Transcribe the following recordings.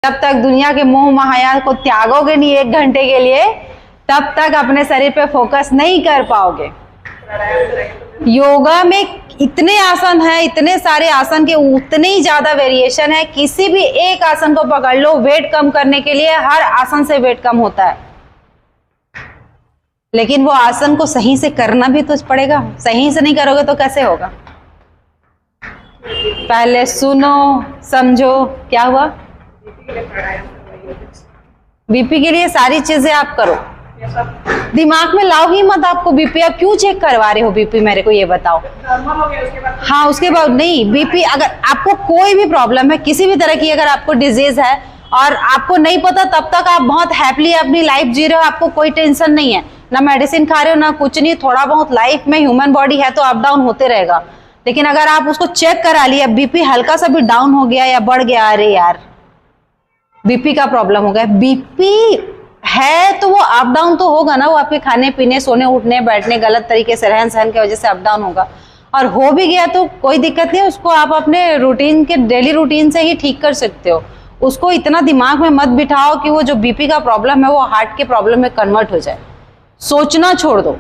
जब तक दुनिया के मोह माया को त्यागोगे नहीं 1 घंटे के लिए, तब तक अपने शरीर पे फोकस नहीं कर पाओगे। योगा में इतने आसन है, इतने सारे आसन के उतने ही ज्यादा वेरिएशन है। किसी भी एक आसन को पकड़ लो, वेट कम करने के लिए हर आसन से वेट कम होता है, लेकिन वो आसन को सही से करना भी तो पड़ेगा। सही से नहीं करोगे तो कैसे होगा? पहले सुनो समझो। क्या हुआ? बीपी के लिए सारी चीजें आप करो, दिमाग में लाओ ही मत आपको बीपी। आप क्यों चेक करवा रहे हो बीपी, मेरे को ये बताओ। हाँ, उसके बाद नहीं बीपी। अगर आपको कोई भी प्रॉब्लम है, किसी भी तरह की अगर आपको डिजीज है और आपको नहीं पता, तब तक आप बहुत हैप्पली अपनी लाइफ जी रहे हो, आपको कोई टेंशन नहीं है, ना मेडिसिन खा रहे हो ना कुछ नहीं। थोड़ा बहुत लाइफ में ह्यूमन बॉडी है तो अप डाउन होते रहेगा, लेकिन अगर आप उसको चेक करा लिया, बीपी हल्का सा भी डाउन हो गया या बढ़ गया, अरे यार बीपी का प्रॉब्लम हो गया। बीपी है तो वो अप डाउन तो होगा ना, वो आपके खाने पीने, सोने उठने बैठने, गलत तरीके से रहन सहन की वजह से अप डाउन होगा। और हो भी गया तो कोई दिक्कत नहीं, उसको आप अपने रूटीन के डेली रूटीन से ही ठीक कर सकते हो। उसको इतना दिमाग में मत बिठाओ कि वो जो बीपी का प्रॉब्लम है वो हार्ट के प्रॉब्लम में कन्वर्ट हो जाए। सोचना छोड़ दो।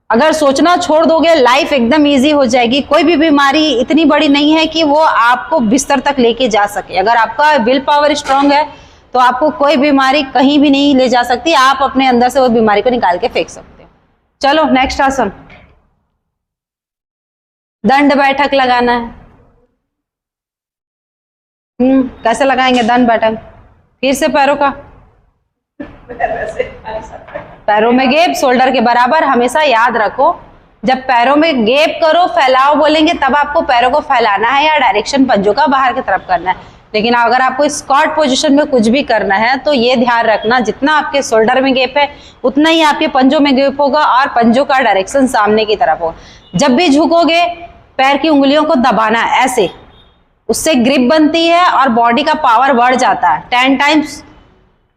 अगर सोचना छोड़ दोगे, लाइफ एकदम इजी हो जाएगी। कोई भी बीमारी इतनी बड़ी नहीं है कि वो आपको बिस्तर तक लेके जा सके। अगर आपका विल पावर स्ट्रांग है तो आपको कोई बीमारी कहीं भी नहीं ले जा सकती। आप अपने अंदर से वो बीमारी को निकाल के फेंक सकते हो। चलो नेक्स्ट आसन, दंड बैठक लगाना है। कैसे लगाएंगे दंड बैठक? फिर से पैरों का, पैरों में गैप शोल्डर के बराबर। हमेशा याद रखो, जब पैरों में गैप करो, फैलाओ बोलेंगे, तब आपको पैरों को फैलाना है या डायरेक्शन पंजों का बाहर की तरफ करना है। लेकिन अगर आपको स्क्वाट पोजीशन में कुछ भी करना है तो ये ध्यान रखना, जितना आपके शोल्डर में गैप है उतना ही आपके पंजों में गैप होगा और पंजों का डायरेक्शन सामने की तरफ होगा। जब भी झुकोगे पैर की उंगलियों को दबाना है ऐसे, उससे ग्रिप बनती है और बॉडी का पावर बढ़ जाता है, 10 टाइम्स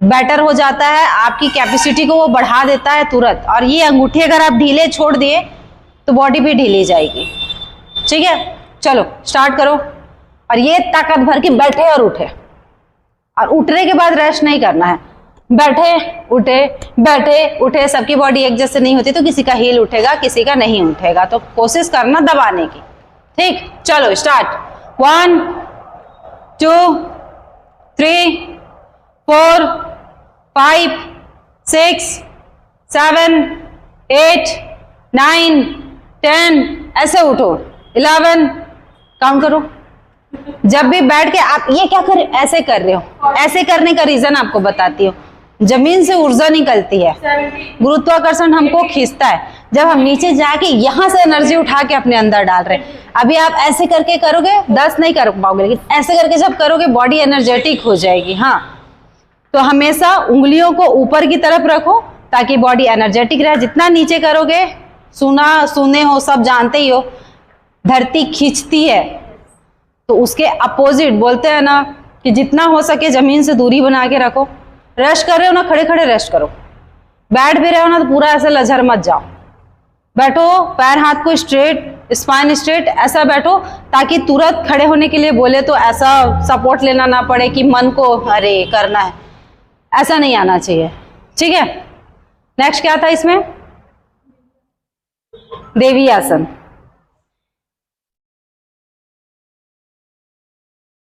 बेटर हो जाता है। आपकी कैपेसिटी को वो बढ़ा देता है तुरंत। और ये अंगूठे अगर आप ढीले छोड़ दिए तो बॉडी भी ढीली जाएगी। ठीक है, चलो स्टार्ट करो। और ये ताकत भर के बैठे और उठे, और उठने के बाद रेस्ट नहीं करना है। बैठे उठे बैठे उठे, सबकी बॉडी एक जैसे नहीं होती, तो किसी का हील उठेगा किसी का नहीं उठेगा, तो कोशिश करना दबाने की। ठीक, चलो स्टार्ट। 1 2 3 4 5 6 7 8 9 10, ऐसे उठो। 11 काउंट करो। जब भी बैठ के आप ये क्या कर ऐसे कर रहे हो, ऐसे करने का रीजन आपको बताती हूँ। जमीन से ऊर्जा निकलती है, गुरुत्वाकर्षण हमको खींचता है। जब हम नीचे जाके यहाँ से एनर्जी उठा के अपने अंदर डाल रहे हैं। अभी आप ऐसे करके करोगे 10 नहीं कर पाओगे, लेकिन ऐसे करके जब करोगे बॉडी एनर्जेटिक हो जाएगी। हाँ, तो हमेशा उंगलियों को ऊपर की तरफ रखो ताकि बॉडी एनर्जेटिक रहे। जितना नीचे करोगे, सुने हो सब जानते ही हो, धरती खींचती है, तो उसके अपोजिट बोलते हैं ना कि जितना हो सके जमीन से दूरी बना के रखो। रेस्ट कर रहे हो ना, खड़े खड़े रेस्ट करो। बैठ भी रहे हो ना तो पूरा ऐसे लजर मत जाओ। बैठो, पैर हाथ को स्ट्रेट, स्पाइन स्ट्रेट, ऐसा बैठो ताकि तुरंत खड़े होने के लिए बोले तो ऐसा सपोर्ट लेना ना पड़े कि मन को अरे करना है, ऐसा नहीं आना चाहिए। ठीक है, नेक्स्ट क्या था इसमें? देवी आसन।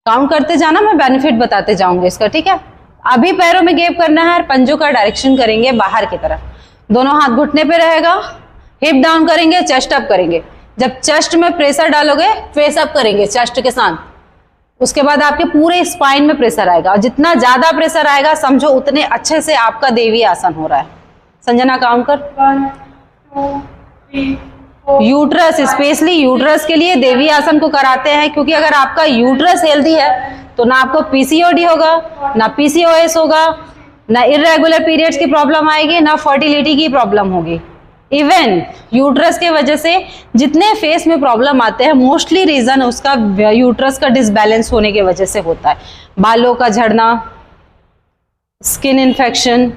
काउंट करते जाना, मैं बेनिफिट बताते जाऊंगी इसका। ठीक है, अभी पैरों में गैप करना है और पंजों का डायरेक्शन करेंगे बाहर की तरफ। दोनों हाथ घुटने पे रहेगा, हिप डाउन करेंगे, चेस्ट अप करेंगे। जब चेस्ट में प्रेशर डालोगे, फेस अप करेंगे चेस्ट के साथ। उसके बाद आपके पूरे स्पाइन में प्रेशर आएगा, और जितना ज्यादा प्रेशर आएगा समझो उतने अच्छे से आपका देवी आसन हो रहा है। संजना काउंट कर। 1 2 3 4। यूट्रस, स्पेशली यूट्रस के लिए देवी आसन को कराते हैं, क्योंकि अगर आपका यूट्रस हेल्दी है तो ना आपको पीसीओडी होगा, ना पीसीओएस होगा, ना इरेगुलर पीरियड्स की प्रॉब्लम आएगी, ना फर्टिलिटी की प्रॉब्लम होगी। इवन यूट्रस के वजह से जितने फेस में प्रॉब्लम आते हैं, मोस्टली रीजन उसका यूट्रस का डिसबैलेंस होने की वजह से होता है। बालों का झड़ना, स्किन इन्फेक्शन,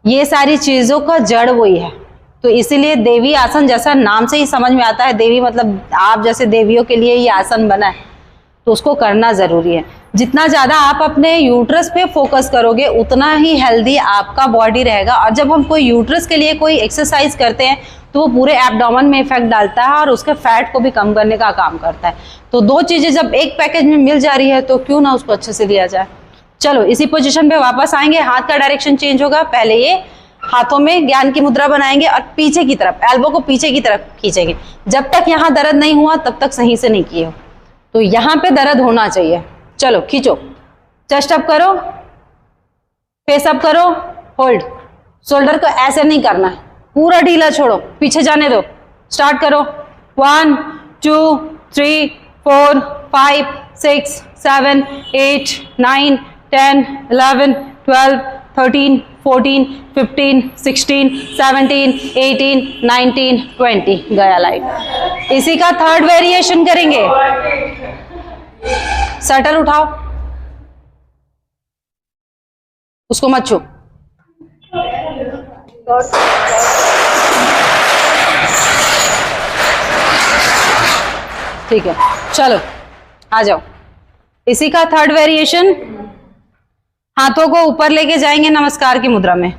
ये सारी चीजों का जड़ वही है। तो इसीलिए देवी आसन, जैसा नाम से ही समझ में आता है, देवी मतलब आप जैसे देवियों के लिए ये आसन बना है, तो उसको करना जरूरी है। जितना ज़्यादा आप अपने यूट्रस पे फोकस करोगे उतना ही हेल्दी आपका बॉडी रहेगा। और जब हम कोई यूट्रस के लिए कोई एक्सरसाइज करते हैं तो वो पूरे एब्डोमेन में इफेक्ट डालता है और उसके फैट को भी कम करने का काम करता है। तो दो चीज़ें जब एक पैकेज में मिल जा रही है तो क्यों ना उसको अच्छे से लिया जाए। चलो इसी पोजीशन पे वापस आएंगे, हाथ का डायरेक्शन चेंज होगा। पहले ये हाथों में ज्ञान की मुद्रा बनाएंगे और पीछे की तरफ, एल्बो को पीछे की तरफ खींचेंगे। जब तक यहाँ दर्द नहीं हुआ तब तक सही से नहीं किए हो, तो यहाँ पे दर्द होना चाहिए। चलो खींचो, चेस्ट अप करो, फेस अप करो, होल्ड। शोल्डर को ऐसे नहीं करना है, पूरा ढीला छोड़ो, पीछे जाने दो। स्टार्ट करो, 1 2 3 4 5 6 7 8 9 10 11 12 13 14 15 16 17 18 19 20। गया लाइट। इसी का थर्ड वेरिएशन करेंगे। सटल उठाओ, उसको मत छू। ठीक है, चलो आ जाओ। इसी का थर्ड वेरिएशन, हाथों को ऊपर लेके जाएंगे नमस्कार की मुद्रा में।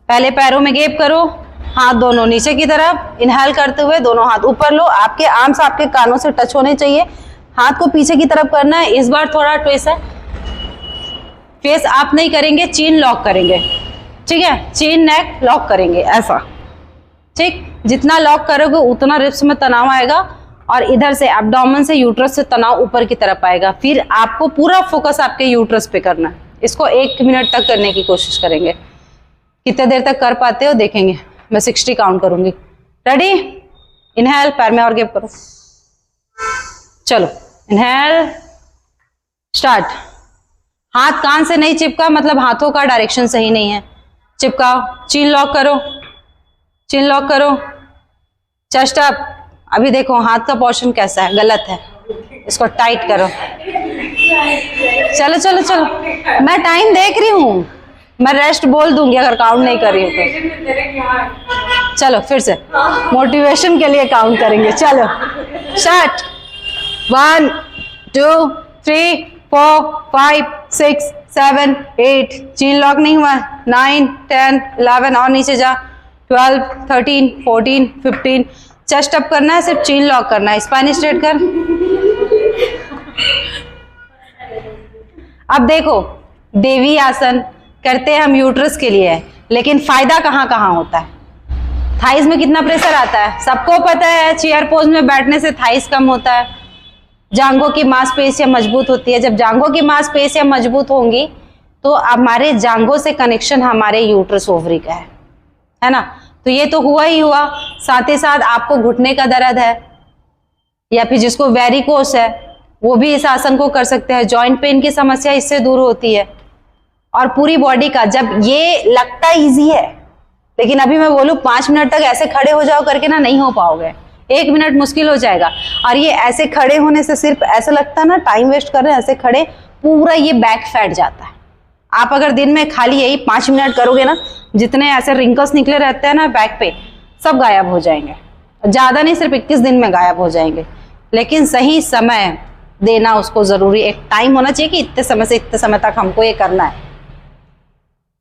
पहले पैरों में गैप करो, हाथ दोनों नीचे की तरफ, इनहेल करते हुए दोनों हाथ ऊपर लो। आपके आर्म्स आपके कानों से टच होने चाहिए, हाथ को पीछे की तरफ करना है। इस बार थोड़ा ट्विस्ट है, फेस आप नहीं करेंगे, चीन लॉक करेंगे, ठीक है, चीन नेक लॉक करेंगे ऐसा, ठीक। जितना लॉक करोगे उतना रिब्स में तनाव आएगा और इधर से एब्डोमेन से यूट्रस से तनाव ऊपर की तरफ आएगा। फिर आपको पूरा फोकस आपके यूट्रस पे करना है। इसको 1 मिनट तक करने की कोशिश करेंगे। कितने देर तक कर पाते हो देखेंगे, मैं 60 काउंट करूंगी। रेडी? इनहेल, पैर में और गैप करो। चलो इनहेल, स्टार्ट। हाथ कान से नहीं चिपका, मतलब हाथों का डायरेक्शन सही नहीं है, चिपकाओ। चीन लॉक करो, चीन लॉक करो, चेस्ट अप। अभी देखो हाथ का पोर्शन कैसा है, गलत है, इसको टाइट करो। चलो चलो चलो, मैं टाइम देख रही हूँ, मैं रेस्ट बोल दूंगी अगर काउंट नहीं कर रही हूँ तो। चलो फिर से मोटिवेशन के लिए काउंट करेंगे। चलो स्टार्ट, 1 2 3 4 5 6 7 8, चीन लॉक नहीं हुआ, 9 10 11 और नीचे जा, 12 13 14 15। चेस्ट अप करना है, सिर्फ चीन लॉक करना है। स्पाइन स्ट्रेट कर। अब देखो, देवी आसन करते हैं हम यूट्रस के लिए, लेकिन फायदा कहाँ कहाँ होता है? थाइस में कितना प्रेशर आता है सबको पता है। चेयर पोज में बैठने से थाइस कम होता है, जांघों की मांसपेशियां मजबूत होती है। जब जांघों की मांसपेशियां मजबूत होंगी तो हमारे जांघों से कनेक्शन हमारे यूट्रस ओवरी का है ना। तो ये तो हुआ ही हुआ, साथ ही साथ आपको घुटने का दर्द है या फिर जिसको वेरिकोस है वो भी इस आसन को कर सकते हैं। जॉइंट पेन की समस्या इससे दूर होती है। और पूरी बॉडी का, जब ये लगता इजी है, लेकिन अभी मैं बोलूँ 5 मिनट तक ऐसे खड़े हो जाओ करके ना, नहीं हो पाओगे। 1 मिनट मुश्किल हो जाएगा। और ये ऐसे खड़े होने से सिर्फ ऐसा लगता है ना टाइम वेस्ट कर रहे हैं, ऐसे खड़े पूरा ये बैक फैट जाता है। आप अगर दिन में खाली यही 5 मिनट करोगे ना, जितने ऐसे रिंकल्स निकले रहते हैं ना बैक पे, सब गायब हो जाएंगे। ज्यादा नहीं, सिर्फ 21 दिन में गायब हो जाएंगे। लेकिन सही समय देना उसको जरूरी, एक टाइम होना चाहिए कि इतने समय से इतने समय तक हमको ये करना है।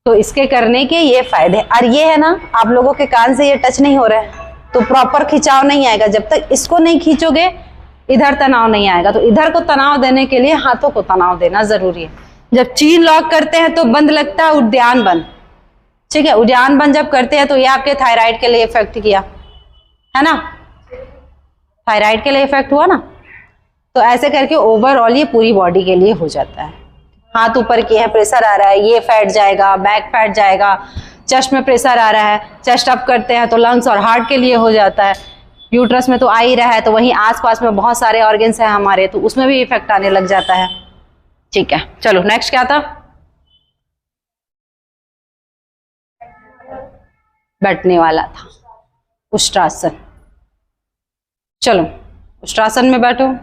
तो इसके करने के ये फायदे। और ये है ना, आप लोगों के कान से ये टच नहीं हो रहा है तो प्रॉपर खिंचाव नहीं आएगा। जब तक इसको नहीं खींचोगे इधर तनाव नहीं आएगा। तो इधर को तनाव देने के लिए हाथों को तनाव देना जरूरी है। जब चीन लॉक करते हैं तो बंद लगता है उद्यान बंद, ठीक है। उद्यान बंद जब करते हैं तो ये आपके थायराइड के लिए इफेक्ट किया है ना, थायराइड के लिए इफेक्ट हुआ ना। तो ऐसे करके ओवरऑल ये पूरी बॉडी के लिए हो जाता है। हाथ ऊपर किए हैं, प्रेशर आ रहा है, ये फैट जाएगा, बैक फैट जाएगा। चेस्ट में प्रेशर आ रहा है, चेस्ट अप करते हैं तो लंग्स और हार्ट के लिए हो जाता है। यूट्रस में तो आ ही रहा है, तो वहीं आसपास में बहुत सारे ऑर्गन्स हैं हमारे, तो उसमें भी इफेक्ट आने लग जाता है। ठीक है, चलो नेक्स्ट क्या था? बैठने वाला था उष्ट्रासन। चलो उष्ट्रासन में बैठो।